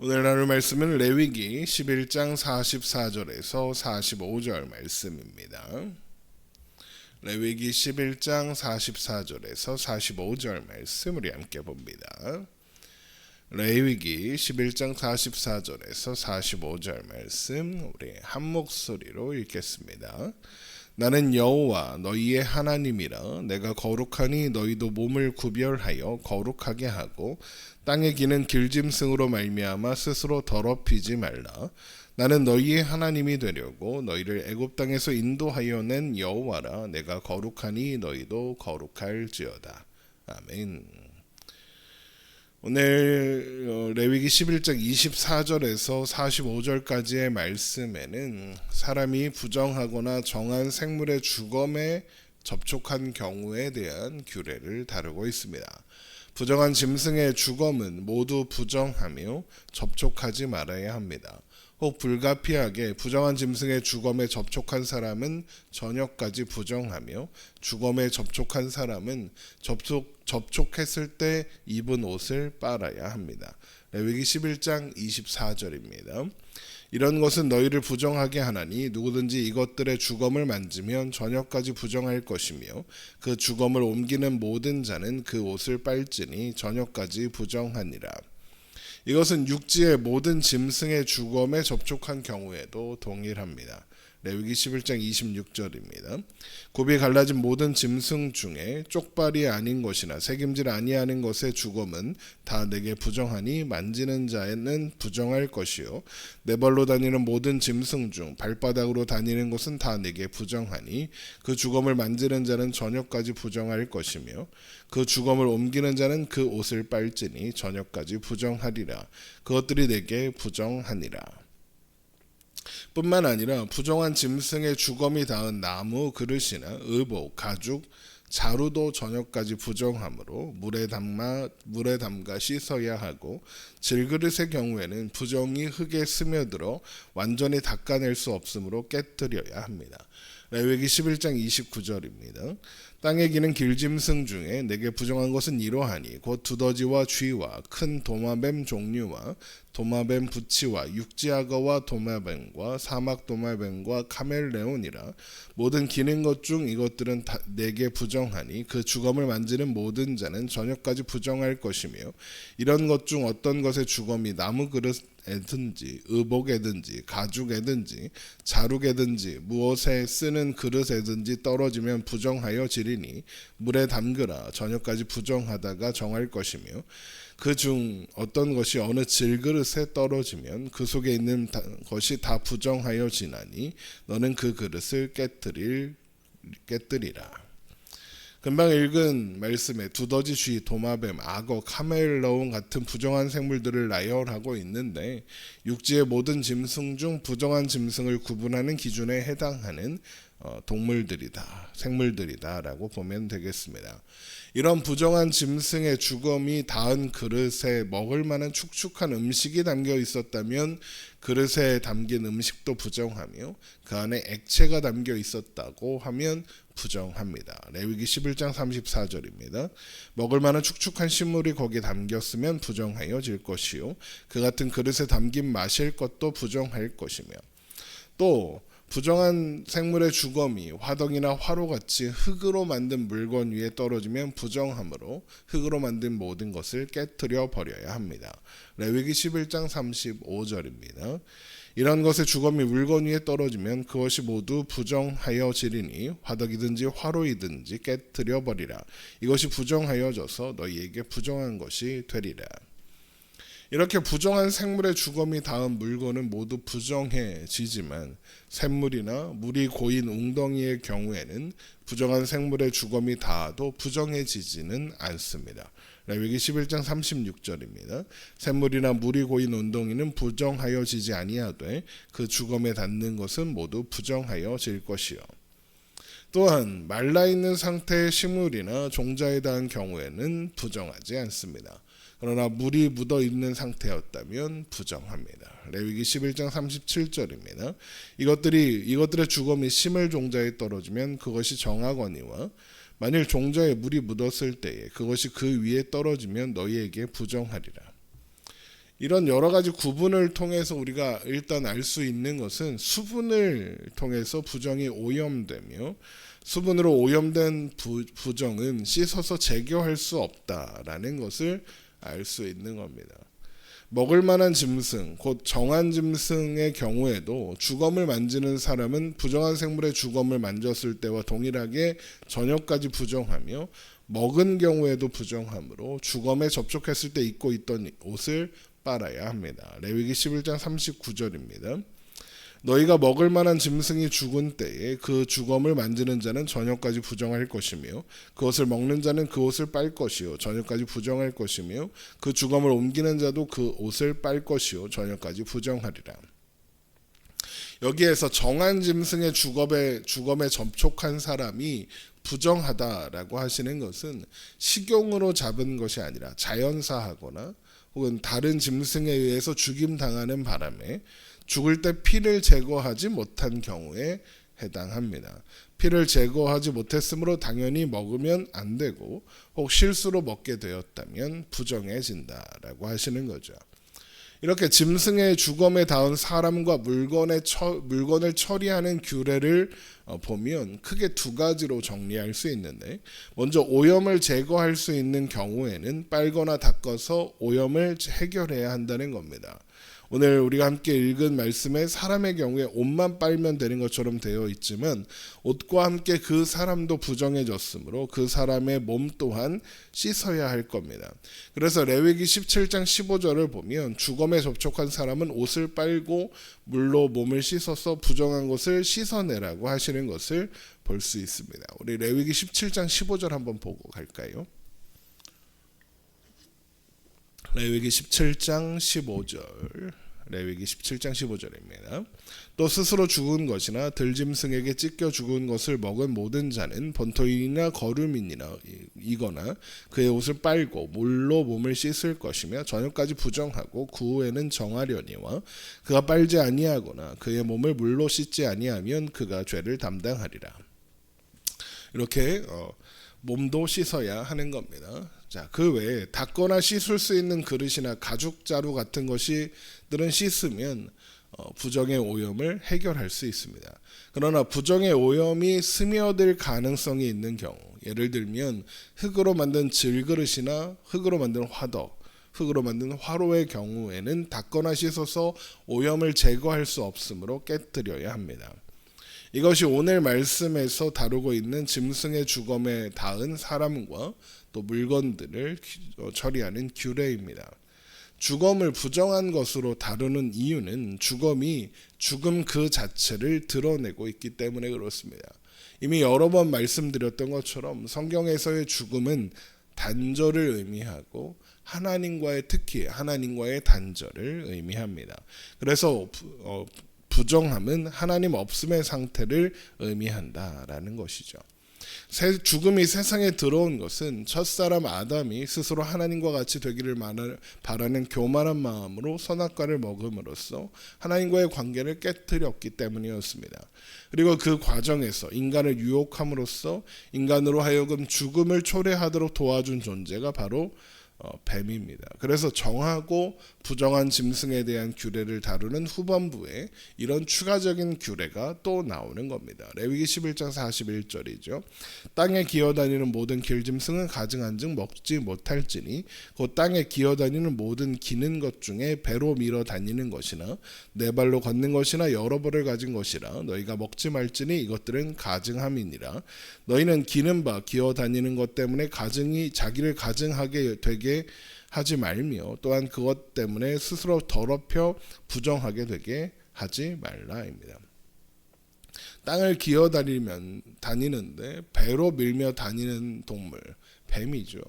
오늘 나눌 말씀은 레위기 11장 44절에서 45절 말씀입니다. 레위기 11장 44절에서 45절 말씀 우리 함께 봅니다. 레위기 11장 44절에서 45절 말씀 우리 한 목소리로 읽겠습니다. 나는 여호와 너희의 하나님이라. 내가 거룩하니 너희도 몸을 구별하여 거룩하게 하고 땅에 기는 길짐승으로 말미암아 스스로 더럽히지 말라. 나는 너희의 하나님이 되려고 너희를 애굽 땅에서 인도하여 낸 여호와라. 내가 거룩하니 너희도 거룩할지어다. 아멘. 오늘 레위기 11장 24절에서 45절까지의 말씀에는 사람이 부정하거나 정한 생물의 주검에 접촉한 경우에 대한 규례를 다루고 있습니다. 부정한 짐승의 주검은 모두 부정하며 접촉하지 말아야 합니다. 혹 불가피하게 부정한 짐승의 주검에 접촉한 사람은 저녁까지 부정하며 주검에 접촉한 사람은 접촉했을 때 입은 옷을 빨아야 합니다. 레위기 11장 24절입니다. 이런 것은 너희를 부정하게 하나니 누구든지 이것들의 주검을 만지면 저녁까지 부정할 것이며 그 주검을 옮기는 모든 자는 그 옷을 빨지니 저녁까지 부정하니라. 이것은 육지의 모든 짐승의 주검에 접촉한 경우에도 동일합니다. 레위기 11장 26절입니다. 굽이 갈라진 모든 짐승 중에 쪽발이 아닌 것이나 새김질 아니하는 것의 주검은 다 내게 부정하니 만지는 자는 부정할 것이요 네 발로 다니는 모든 짐승 중 발바닥으로 다니는 것은 다 내게 부정하니 그 주검을 만지는 자는 저녁까지 부정할 것이며 그 주검을 옮기는 자는 그 옷을 빨지니 저녁까지 부정하리라. 그것들이 내게 부정하니라. 뿐만 아니라 부정한 짐승의 주검이 닿은 나무 그릇이나 의복, 가죽, 자루도 저녁까지 부정하므로 물에 담가 씻어야 하고 질그릇의 경우에는 부정이 흙에 스며들어 완전히 닦아낼 수 없으므로 깨뜨려야 합니다. 레위기 11장 29절입니다. 땅에 기는 길짐승 중에 내게 부정한 것은 이러하니 곧 두더지와 쥐와 큰 도마뱀 종류와 도마뱀 부치와 육지악어와 도마뱀과 사막 도마뱀과 카멜레온이라. 모든 기는 것 중 이것들은 내게 부정하니 그 주검을 만지는 모든 자는 저녁까지 부정할 것이며 이런 것 중 어떤 것의 주검이 나무 그릇에든지 의복에든지 가죽에든지 자룩에든지 무엇에 쓰는 그릇에든지 떨어지면 부정하여 지리니 물에 담그라. 저녁까지 부정하다가 정할 것이며 그 중 어떤 것이 어느 질그릇에 떨어지면 그 속에 있는 것이 다 부정하여 지나니 너는 그 그릇을 깨뜨리라. 금방 읽은 말씀에 두더지, 쥐, 도마뱀, 악어, 카멜레온 같은 부정한 생물들을 나열하고 있는데 육지의 모든 짐승 중 부정한 짐승을 구분하는 기준에 해당하는 동물들이다, 생물들이다 라고 보면 되겠습니다. 이런 부정한 짐승의 주검이 닿은 그릇에 먹을 만한 축축한 음식이 담겨 있었다면 그릇에 담긴 음식도 부정하며 그 안에 액체가 담겨 있었다고 하면 부정합니다. 레위기 11장 34절입니다. 먹을 만한 축축한 식물이 거기에 담겼으면 부정하여질 것이요 그 같은 그릇에 담긴 마실 것도 부정할 것이며 또 부정한 생물의 주검이 화덕이나 화로같이 흙으로 만든 물건 위에 떨어지면 부정하므로 흙으로 만든 모든 것을 깨뜨려 버려야 합니다. 레위기 11장 35절입니다. 이런 것의 주검이 물건 위에 떨어지면 그것이 모두 부정하여지리니 화덕이든지 화로이든지 깨뜨려 버리라. 이것이 부정하여져서 너희에게 부정한 것이 되리라. 이렇게 부정한 생물의 주검이 닿은 물건은 모두 부정해지지만 샘물이나 물이 고인 웅덩이의 경우에는 부정한 생물의 주검이 닿아도 부정해지지는 않습니다. 레위기 11장 36절입니다. 샘물이나 물이 고인 웅덩이는 부정하여지지 아니하되 그 주검에 닿는 것은 모두 부정하여질 것이요. 또한 말라있는 상태의 식물이나 종자에 닿은 경우에는 부정하지 않습니다. 그러나 물이 묻어 있는 상태였다면 부정합니다. 레위기 11장 37절입니다. 이것들의 주검이 심을 종자에 떨어지면 그것이 정하거니와 만일 종자에 물이 묻었을 때에 그것이 그 위에 떨어지면 너희에게 부정하리라. 이런 여러 가지 구분을 통해서 우리가 일단 알 수 있는 것은 수분을 통해서 부정이 오염되며 수분으로 오염된 부정은 씻어서 제거할 수 없다라는 것을 알 수 있는 겁니다. 먹을 만한 짐승, 곧 정한 짐승의 경우에도 주검을 만지는 사람은 부정한 생물의 주검을 만졌을 때와 동일하게 저녁까지 부정하며 먹은 경우에도 부정하므로 주검에 접촉했을 때 입고 있던 옷을 빨아야 합니다. 레위기 11장 39절입니다. 너희가 먹을 만한 짐승이 죽은 때에 그 주검을 만지는 자는 저녁까지 부정할 것이며 그것을 먹는 자는 그 옷을 빨 것이요 저녁까지 부정할 것이며 그 주검을 옮기는 자도 그 옷을 빨 것이요 저녁까지 부정하리라. 여기에서 정한 짐승의 주검에 접촉한 사람이 부정하다라고 하시는 것은 식용으로 잡은 것이 아니라 자연사하거나 혹은 다른 짐승에 의해서 죽임당하는 바람에 죽을 때 피를 제거하지 못한 경우에 해당합니다. 피를 제거하지 못했으므로 당연히 먹으면 안 되고 혹 실수로 먹게 되었다면 부정해진다라고 하시는 거죠. 이렇게 짐승의 주검에 닿은 사람과 물건을 처리하는 규례를 보면 크게 두 가지로 정리할 수 있는데, 먼저 오염을 제거할 수 있는 경우에는 빨거나 닦아서 오염을 해결해야 한다는 겁니다. 오늘 우리가 함께 읽은 말씀에 사람의 경우에 옷만 빨면 되는 것처럼 되어 있지만 옷과 함께 그 사람도 부정해졌으므로 그 사람의 몸 또한 씻어야 할 겁니다. 그래서 레위기 17장 15절을 보면 주검에 접촉한 사람은 옷을 빨고 물로 몸을 씻어서 부정한 것을 씻어내라고 하시는 것을 볼 수 있습니다. 우리 레위기 17장 15절 한번 보고 갈까요? 레위기 17장 15절. 레위기 17장 15절입니다. 또 스스로 죽은 것이나 들짐승에게 찢겨 죽은 것을 먹은 모든 자는 번토인이나 거류민이나 이거나 그의 옷을 빨고 물로 몸을 씻을 것이며 저녁까지 부정하고 그 후에는 정하려니와 그가 빨지 아니하거나 그의 몸을 물로 씻지 아니하면 그가 죄를 담당하리라. 이렇게 몸도 씻어야 하는 겁니다. 자, 그 외에 닦거나 씻을 수 있는 그릇이나 가죽 자루 같은 것들은 씻으면 부정의 오염을 해결할 수 있습니다. 그러나 부정의 오염이 스며들 가능성이 있는 경우, 예를 들면 흙으로 만든 질그릇이나 흙으로 만든 화덕, 흙으로 만든 화로의 경우에는 닦거나 씻어서 오염을 제거할 수 없으므로 깨뜨려야 합니다. 이것이 오늘 말씀에서 다루고 있는 짐승의 주검에 닿은 사람과 또 물건들을 처리하는 규례입니다. 주검을 부정한 것으로 다루는 이유는 주검이 죽음 그 자체를 드러내고 있기 때문에 그렇습니다. 이미 여러 번 말씀드렸던 것처럼 성경에서의 죽음은 단절을 의미하고 특히 하나님과의 단절을 의미합니다. 그래서 부정함은 하나님 없음의 상태를 의미한다라는 것이죠. 죽음이 세상에 들어온 것은 첫사람 아담이 스스로 하나님과 같이 되기를 바라는 교만한 마음으로 선악과를 먹음으로써 하나님과의 관계를 깨뜨렸기 때문이었습니다. 그리고 그 과정에서 인간을 유혹함으로써 인간으로 하여금 죽음을 초래하도록 도와준 존재가 바로 뱀입니다. 그래서 정하고 부정한 짐승에 대한 규례를 다루는 후반부에 이런 추가적인 규례가 또 나오는 겁니다. 레위기 11장 41절이죠. 땅에 기어다니는 모든 길짐승은 가증한즉 먹지 못할지니 곧 땅에 기어다니는 모든 기는 것 중에 배로 밀어 다니는 것이나 네 발로 걷는 것이나 여러 발을 가진 것이라 너희가 먹지 말지니 이것들은 가증함이니라. 너희는 기는 바 기어다니는 것 때문에 자기를 가증하게 되게 하지 말며 또한 그것 때문에 스스로 더럽혀 부정하게 되게 하지 말라입니다. 땅을 기어 다니는데 배로 밀며 다니는 동물 뱀이죠.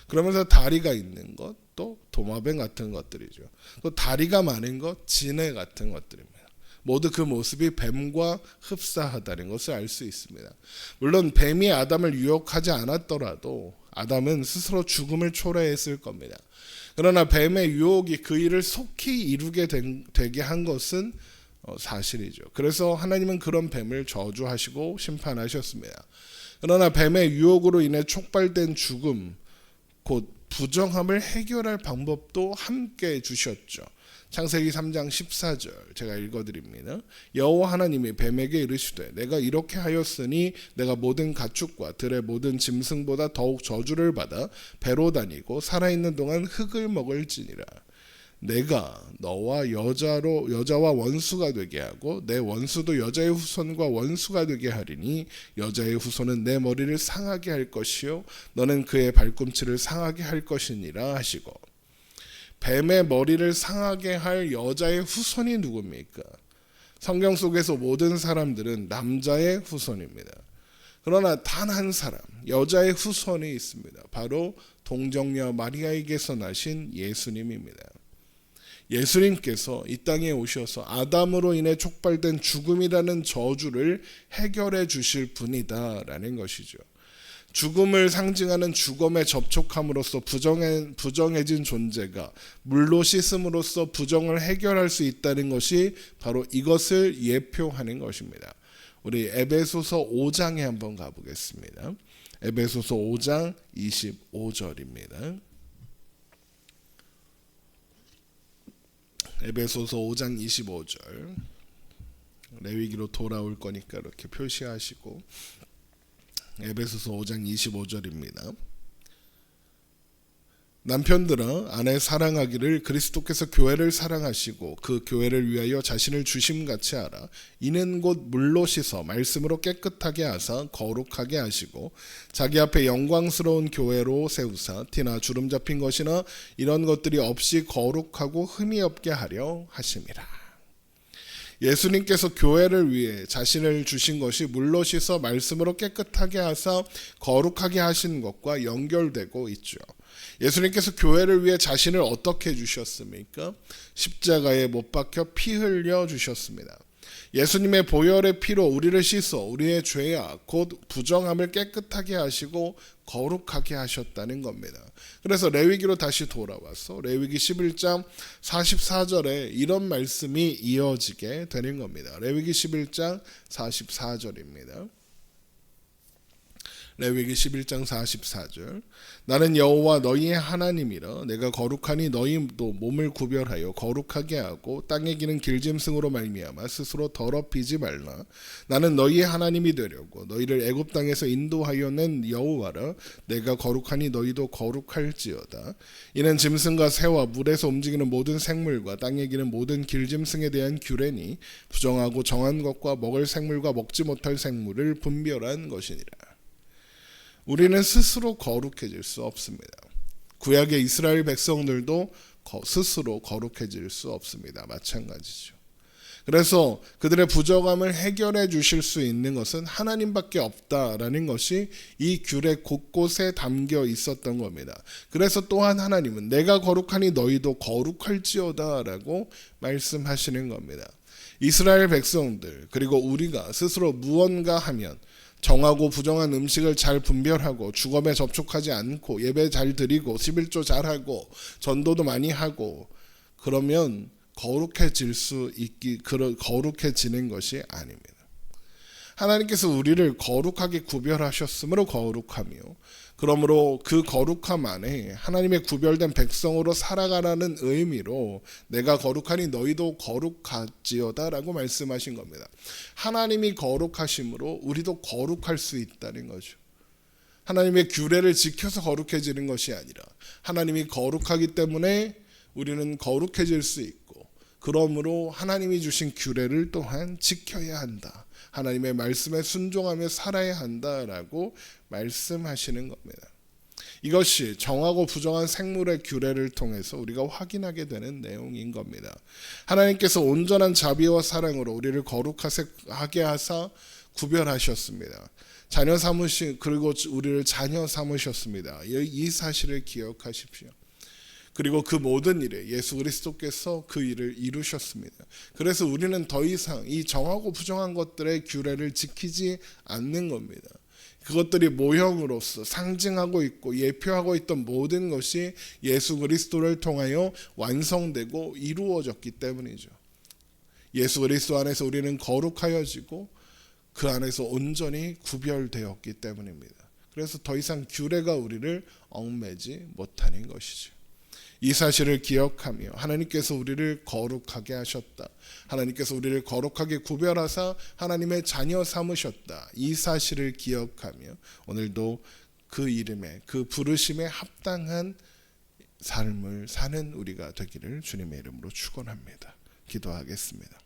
그러면서 다리가 있는 것, 또 도마뱀 같은 것들이죠. 또 다리가 많은 것, 지네 같은 것들입니다. 모두 그 모습이 뱀과 흡사하다는 것을 알 수 있습니다. 물론 뱀이 아담을 유혹하지 않았더라도 아담은 스스로 죽음을 초래했을 겁니다. 그러나 뱀의 유혹이 그 일을 속히 이루게 되게 한 것은 사실이죠. 그래서 하나님은 그런 뱀을 저주하시고 심판하셨습니다. 그러나 뱀의 유혹으로 인해 촉발된 죽음, 곧 부정함을 해결할 방법도 함께 주셨죠. 창세기 3장 14절 제가 읽어드립니다. 여호와 하나님이 뱀에게 이르시되 내가 이렇게 하였으니 내가 모든 가축과 들의 모든 짐승보다 더욱 저주를 받아 배로 다니고 살아있는 동안 흙을 먹을지니라. 내가 너와 여자와 원수가 되게 하고 내 원수도 여자의 후손과 원수가 되게 하리니 여자의 후손은 내 머리를 상하게 할 것이요 너는 그의 발꿈치를 상하게 할 것이니라 하시고, 뱀의 머리를 상하게 할 여자의 후손이 누굽니까? 성경 속에서 모든 사람들은 남자의 후손입니다. 그러나 단 한 사람, 여자의 후손이 있습니다. 바로 동정녀 마리아에게서 나신 예수님입니다. 예수님께서 이 땅에 오셔서 아담으로 인해 촉발된 죽음이라는 저주를 해결해 주실 분이다라는 것이죠. 죽음을 상징하는 죽음에 접촉함으로써 부정해진 존재가 물로 씻음으로써 부정을 해결할 수 있다는 것이 바로 이것을 예표하는 것입니다. 우리 에베소서 5장에 한번 가보겠습니다. 에베소서 5장 25절입니다. 에베소서 5장 25절. 레위기로 돌아올 거니까 이렇게 표시하시고, 에베소서 5장 25절입니다. 남편들아 아내 사랑하기를 그리스도께서 교회를 사랑하시고 그 교회를 위하여 자신을 주심같이 하라. 이는 곧 물로 씻어 말씀으로 깨끗하게 하사 거룩하게 하시고 자기 앞에 영광스러운 교회로 세우사 티나 주름 잡힌 것이나 이런 것들이 없이 거룩하고 흠이 없게 하려 하심이라. 예수님께서 교회를 위해 자신을 주신 것이 물로 씻어 말씀으로 깨끗하게 하사 거룩하게 하신 것과 연결되고 있죠. 예수님께서 교회를 위해 자신을 어떻게 주셨습니까? 십자가에 못 박혀 피 흘려 주셨습니다. 예수님의 보혈의 피로 우리를 씻어 우리의 죄악 곧 부정함을 깨끗하게 하시고 거룩하게 하셨다는 겁니다. 그래서 레위기로 다시 돌아와서 레위기 11장 44절에 이런 말씀이 이어지게 되는 겁니다. 레위기 11장 44절입니다. 레위기 11장 44절. 나는 여호와 너희의 하나님이라. 내가 거룩하니 너희도 몸을 구별하여 거룩하게 하고 땅에 기는 길짐승으로 말미암아 스스로 더럽히지 말라. 나는 너희의 하나님이 되려고 너희를 애굽 땅에서 인도하여 낸 여호와라. 내가 거룩하니 너희도 거룩할지어다. 이는 짐승과 새와 물에서 움직이는 모든 생물과 땅에 기는 모든 길짐승에 대한 규례니 부정하고 정한 것과 먹을 생물과 먹지 못할 생물을 분별한 것이니라. 우리는 스스로 거룩해질 수 없습니다. 구약의 이스라엘 백성들도 스스로 거룩해질 수 없습니다. 마찬가지죠. 그래서 그들의 부정함을 해결해 주실 수 있는 것은 하나님밖에 없다라는 것이 이 규례 곳곳에 담겨 있었던 겁니다. 그래서 또한 하나님은 내가 거룩하니 너희도 거룩할지어다라고 말씀하시는 겁니다. 이스라엘 백성들 그리고 우리가 스스로 무언가 하면 정하고 부정한 음식을 잘 분별하고 주검에 접촉하지 않고 예배 잘 드리고 11조 잘하고 전도도 많이 하고 그러면 거룩해지는 것이 아닙니다. 하나님께서 우리를 거룩하게 구별하셨으므로 거룩하며 그러므로 그 거룩함 안에 하나님의 구별된 백성으로 살아가라는 의미로 내가 거룩하니 너희도 거룩할지어다 라고 말씀하신 겁니다. 하나님이 거룩하심으로 우리도 거룩할 수 있다는 거죠. 하나님의 규례를 지켜서 거룩해지는 것이 아니라 하나님이 거룩하기 때문에 우리는 거룩해질 수 있고 그러므로 하나님이 주신 규례를 또한 지켜야 한다. 하나님의 말씀에 순종하며 살아야 한다라고 말씀하시는 겁니다. 이것이 정하고 부정한 생물의 규례를 통해서 우리가 확인하게 되는 내용인 겁니다. 하나님께서 온전한 자비와 사랑으로 우리를 거룩하게 하사 구별하셨습니다. 자녀 삼으신 그리고 우리를 자녀 삼으셨습니다. 이 사실을 기억하십시오. 그리고 그 모든 일에 예수 그리스도께서 그 일을 이루셨습니다. 그래서 우리는 더 이상 이 정하고 부정한 것들의 규례를 지키지 않는 겁니다. 그것들이 모형으로서 상징하고 있고 예표하고 있던 모든 것이 예수 그리스도를 통하여 완성되고 이루어졌기 때문이죠. 예수 그리스도 안에서 우리는 거룩하여지고 그 안에서 온전히 구별되었기 때문입니다. 그래서 더 이상 규례가 우리를 얽매지 못하는 것이죠. 이 사실을 기억하며 하나님께서 우리를 거룩하게 하셨다. 하나님께서 우리를 거룩하게 구별하사 하나님의 자녀 삼으셨다. 이 사실을 기억하며 오늘도 그 이름에, 그 부르심에 합당한 삶을 사는 우리가 되기를 주님의 이름으로 축원합니다. 기도하겠습니다.